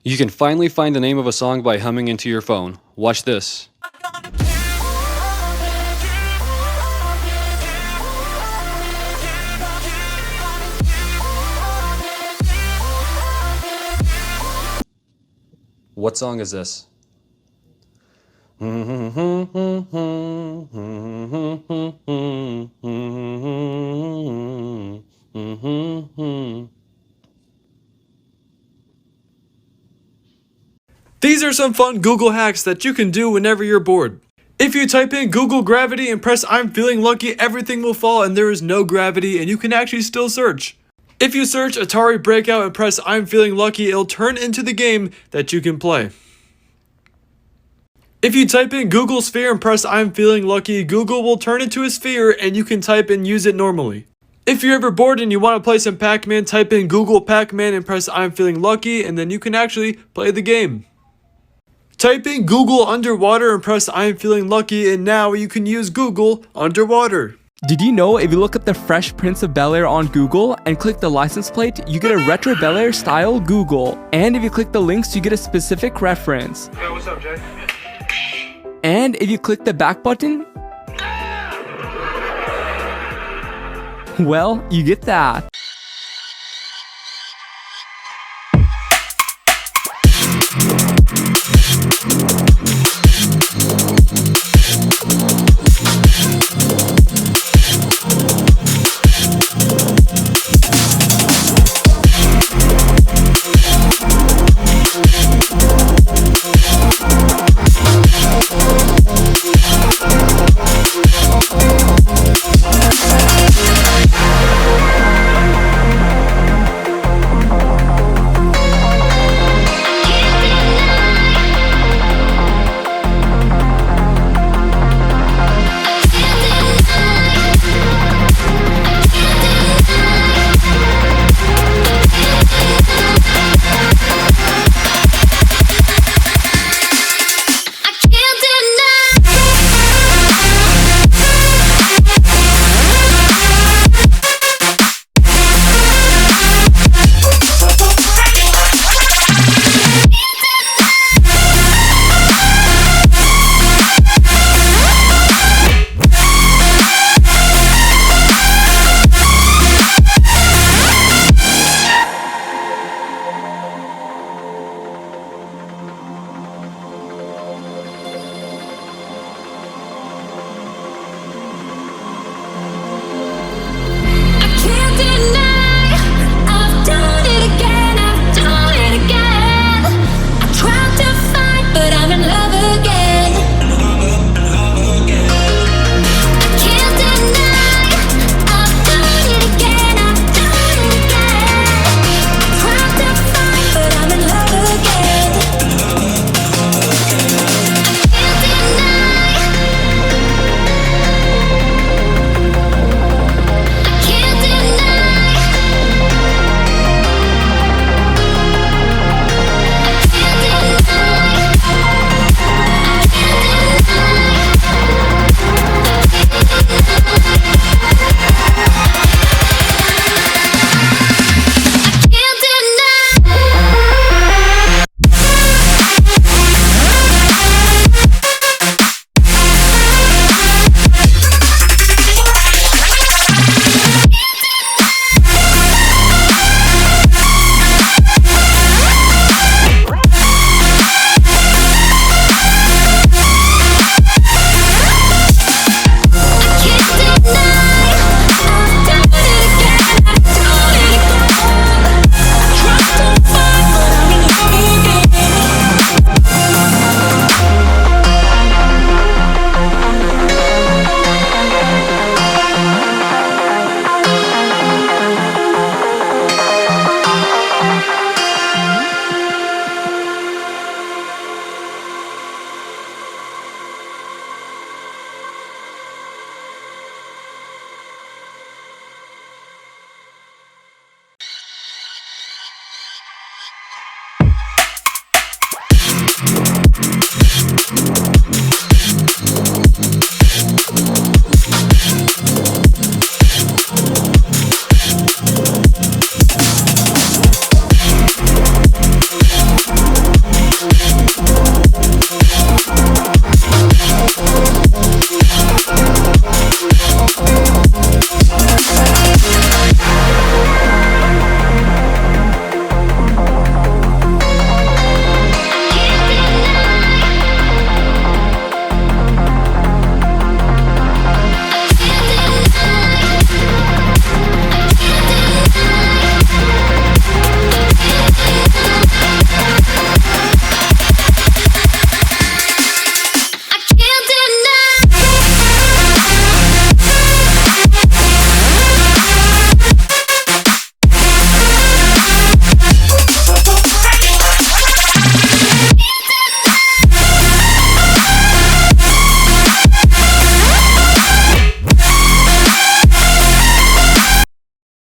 You can finally find the name of a song by humming into your phone. Watch this. What song is this? These are some fun Google hacks that you can do whenever you're bored. If you type in Google Gravity and press I'm feeling lucky, everything will fall and there is no gravity and you can actually still search. If you search Atari Breakout and press I'm feeling lucky, it'll turn into the game that you can play. If you type in Google Sphere and press I'm feeling lucky, Google will turn into a sphere and you can type and use it normally. If you're ever bored and you want to play some Pac-Man, type in Google Pac-Man and press I'm feeling lucky and then you can actually play the game. Type in Google underwater and press I'm feeling lucky and now you can use Google underwater. Did you know if you look up the Fresh Prince of Bel-Air on Google and click the license plate, you get a retro Bel-Air style Google. And if you click the links, you get a specific reference. Hey, what's up, Jay? And if you click the back button, well, you get that.